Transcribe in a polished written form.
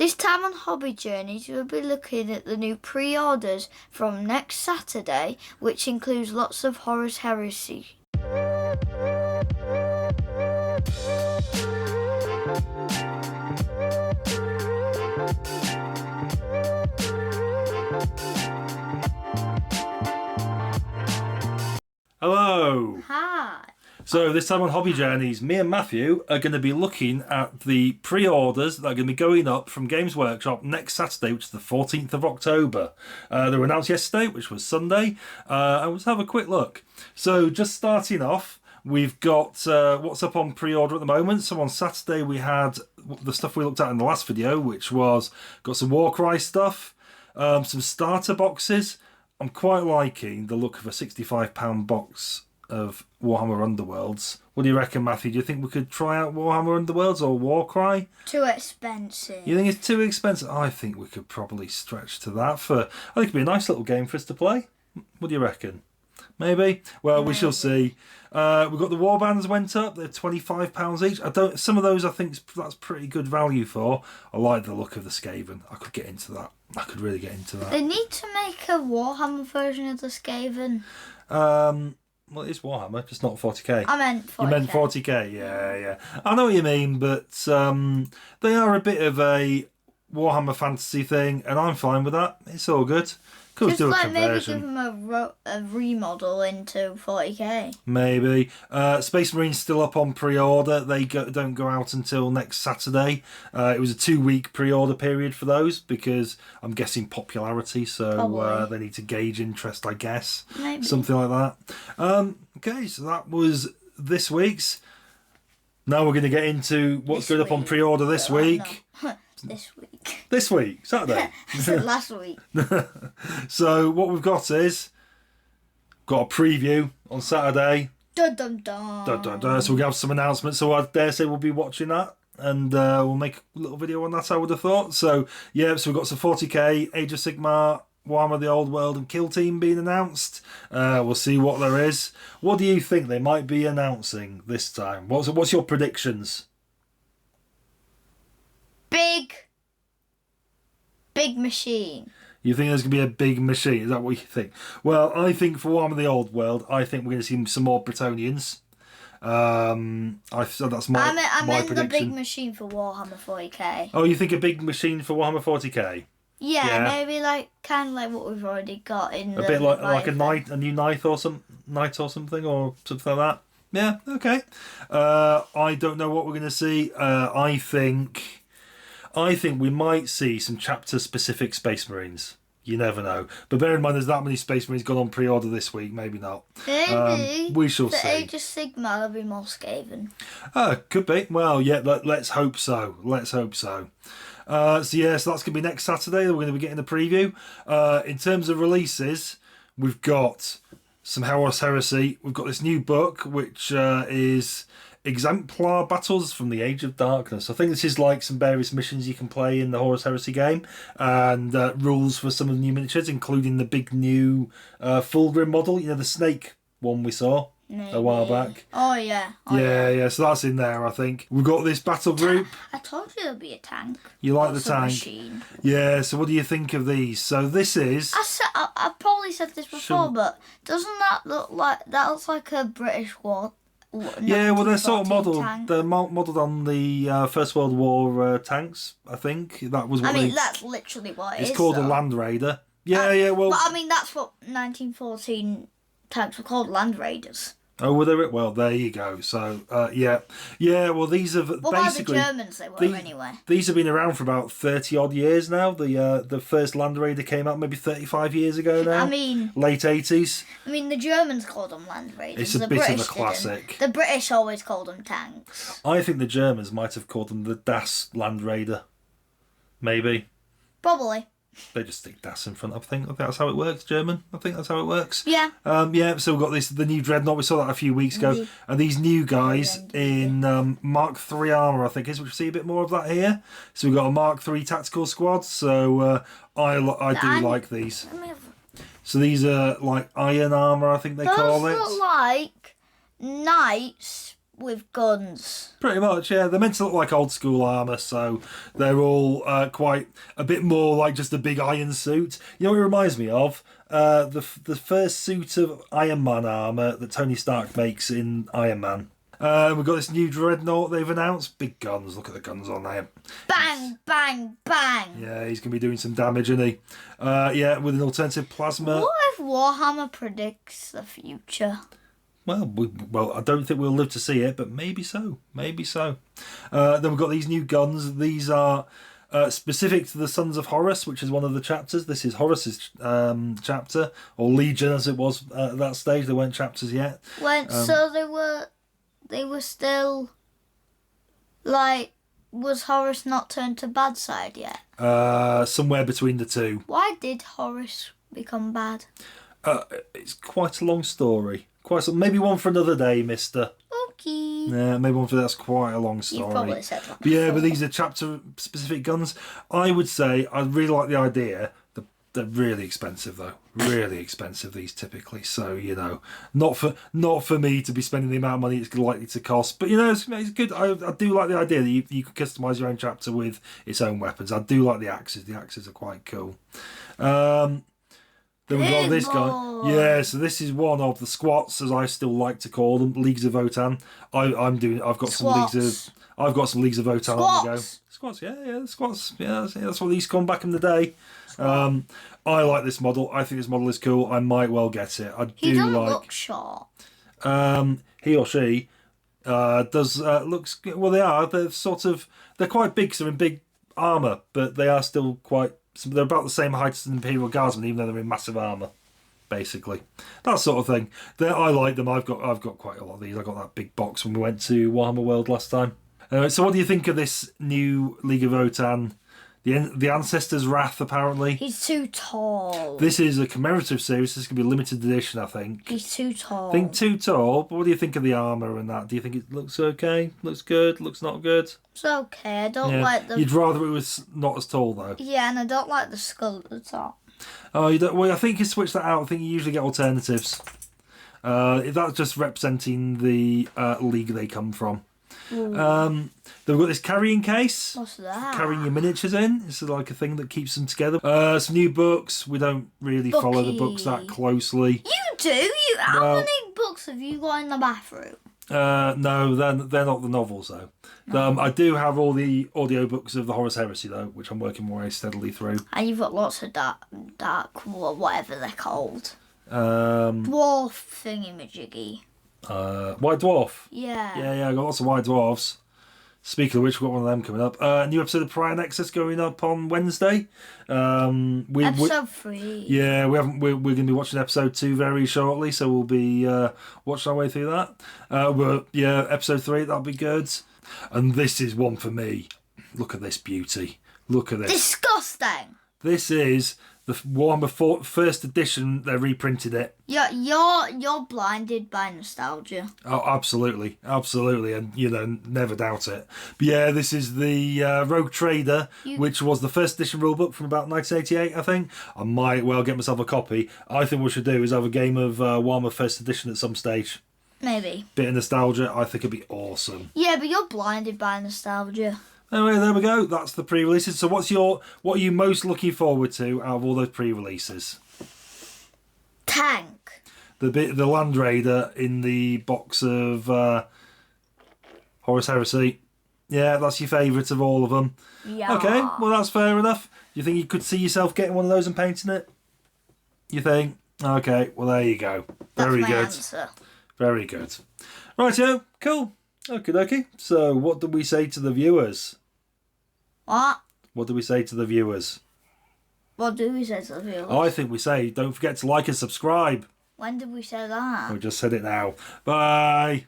This time on Hobby Journeys, we'll be looking at the new pre-orders from next Saturday, which includes lots of Horus Heresy. Hello! Hi! So this time on Hobby Journeys, me and Matthew are going to be looking at the pre-orders that are going to be going up from Games Workshop next Saturday, which is the 14th of October. They were announced yesterday, which was Sunday, and let's have a quick look. So just starting off, we've got what's up on pre-order at the moment. So on Saturday we had the stuff we looked at in the last video, which was got some Warcry stuff, some starter boxes. I'm quite liking the look of a £65 box of Warhammer Underworlds. What do you reckon, Matthew? Do you think we could try out Warhammer Underworlds or Warcry? Too expensive. You think it's too expensive? I think we could probably stretch to that for... I think it'd be a nice little game for us to play. What do you reckon? Maybe? Well, we shall see. We've got the warbands went up. They're £25 each. Some of those I think that's pretty good value for. I like the look of the Skaven. I could get into that. I could really get into that. They need to make a Warhammer version of the Skaven. Well, it is Warhammer, just not 40k. I meant 40k. You meant 40k, yeah. I know what you mean, but they are a bit of a Warhammer fantasy thing, and I'm fine with that. It's all good. Could Just do a like conversion. maybe give them a remodel into 40k. Maybe. Space Marines still up on pre-order. They don't go out until next Saturday. It was a 2-week pre-order period for those because I'm guessing popularity, so they need to gauge interest, I guess. Maybe. Something like that. Okay, so that was this week's. Now we're going to get into what's going up on pre-order this week. No. This week. This week, Saturday. I said last week. So what we've got is got a preview on Saturday. Dun dun dun. Dun, dun, dun. So we're going to have some announcements. So I dare say we'll be watching that. And we'll make a little video on that, I would have thought. So, yeah, so we've got some 40k, Age of Sigmar, Warhammer the Old World and Kill Team being announced. We'll see what there is. What do you think they might be announcing this time? What's your predictions? Big machine. You think there's going to be a big machine? Is that what you think? Well, I think for Warhammer the Old World, I think we're going to see some more Bretonians. So that's my I meant prediction. the big machine for Warhammer 40k. Oh, you think a big machine for Warhammer 40k? Yeah, maybe kind of like what we've already got in a bit like a new knight or something, or something like that. Yeah, okay. I don't know what we're going to see. I think we might see some chapter-specific Space Marines. You never know. But bear in mind, there's that many Space Marines gone on pre-order this week. Maybe not. Maybe. We shall see. The Age of Sigmar will be more Skaven. Could be. Well, yeah, let's hope so. So that's going to be next Saturday. We're going to be getting the preview. In terms of releases, we've got some Horus Heresy. We've got this new book, which is Exemplar Battles from the Age of Darkness. I think this is like some various missions you can play in the Horus Heresy game, and rules for some of the new miniatures, including the big new Fulgrim model. You know, the snake one we saw a while back. Oh yeah. Yeah. So that's in there, I think. We've got this battle group. I told you there'll be a tank. You like the tank? Machine. Yeah. So what do you think of these? So this is. I've probably said this before, but doesn't that look like a British war? Yeah, well, they're sort of modelled. Tank. They're modelled on the First World War tanks. I think that was. That's literally what it is. It's called a Landraider. Yeah. Well, but that's what 1914 tanks were called, Landraiders. Oh, were they? Well, there you go. So, yeah. Well, these have basically. By the Germans, they were anyway. These have been around for about 30 odd years now. The first Landraider came out maybe 35 years ago now. Late 80s. The Germans called them Landraiders. It's a bit of a classic. Didn't. The British always called them tanks. I think the Germans might have called them the Das Landraider. Maybe. Probably. They just stick Das in front. I think that's how it works. German. I think that's how it works. Yeah. So we've got the new Dreadnought. We saw that a few weeks ago, and these new guys in Mark III armour. I think is. We see a bit more of that here. So we've got a Mark III tactical squad. So I do like these. So these are like iron armour. I think they call it. Those look like knights with guns. Pretty much, yeah. They're meant to look like old school armour, so they're all quite a bit more like just a big iron suit. You know what it reminds me of? The first suit of Iron Man armour that Tony Stark makes in Iron Man. We've got this new dreadnought they've announced. Big guns. Look at the guns on there. Bang, bang, bang. Yeah, he's going to be doing some damage, isn't he? Yeah, with an alternative plasma. What if Warhammer predicts the future? Well, I don't think we'll live to see it, but maybe so. Maybe so. Then we've got these new guns. These are specific to the Sons of Horus, which is one of the chapters. This is Horus's chapter, or Legion as it was at that stage. There weren't chapters yet. So they were still, like, was Horus not turned to bad side yet? Somewhere between the two. Why did Horus become bad? It's quite a long story. Maybe one for another day, mister. Okay. Yeah, maybe one for that's quite a long story. You probably said that But yeah, before. but these are chapter-specific guns. I would say I really like the idea. They're really expensive though. Really expensive, these typically. So, you know, not for me to be spending the amount of money it's likely to cost. But, you know, it's good. I do like the idea that you can customise your own chapter with its own weapons. I do like the axes. The axes are quite cool. Then we've got this guy. Yeah, so this is one of the squats, as I still like to call them, Leagues of Votan. I've got some Leagues of Votan on the go. Squats, yeah, the squats. Yeah, that's what these come back in the day. I like this model. I think this model is cool. I might well get it. He doesn't look short. He or she does looks well. They're quite big, so they're in big armour, but they are still quite. They're about the same height as an Imperial Guardsman, even though they're in massive armour. Basically, that sort of thing. I like them. I've got quite a lot of these. I got that big box when we went to Warhammer World last time. So, what do you think of this new League of Votan? The Ancestor's Wrath, apparently. He's too tall. This is a commemorative series. This is going to be a limited edition, I think. He's too tall. I think too tall, but what do you think of the armour and that? Do you think it looks okay? Looks good? Looks not good? It's okay. I don't like the... You'd rather it was not as tall, though? Yeah, and I don't like the skull at the top. Oh, you don't? Well, I think you switch that out. I think you usually get alternatives. That's just representing the league they come from. Then we've got this carrying case. What's that? Carrying your miniatures in. It's like a thing that keeps them together. Some new books. We don't really follow the books that closely. You do? How many books have you got in the bathroom? No, they're not the novels though. No. I do have all the audiobooks of the Horus Heresy though, which I'm working my way steadily through. And you've got lots of dark whatever they're called. Dwarf thingy-majiggy. White Dwarf. Yeah. Yeah, I got lots of White Dwarfs. Speaking of which, we've got one of them coming up. A new episode of Prior Nexus going up on Wednesday. Episode 3. Yeah, we're going to be watching episode 2 very shortly, so we'll be watching our way through that. Episode 3, that'll be good. And this is one for me. Look at this beauty. Look at this. Disgusting. This is the Warhammer first edition. They reprinted it. You're blinded by nostalgia. Oh, absolutely, and never doubt it. But yeah, this is the Rogue Trader, which was the first edition rulebook from about 1988, I think. I might well get myself a copy. I think what we should do is have a game of Warhammer first edition at some stage. Maybe. Bit of nostalgia, I think it'd be awesome. Yeah, but you're blinded by nostalgia. Anyway, there we go. That's the pre-releases. So what are you most looking forward to out of all those pre-releases? Tank. The Landraider in the box of Horus Heresy. Yeah, that's your favourite of all of them. Yeah. Okay, well that's fair enough. You think you could see yourself getting one of those and painting it? You think? Okay, well there you go. Very That's my good. answer. Very good. Right, cool. Okay. So what do we say to the viewers? What? What do we say to the viewers? What do we say to the viewers? I think we say don't forget to like and subscribe. When did we say that? We just said it now. Bye.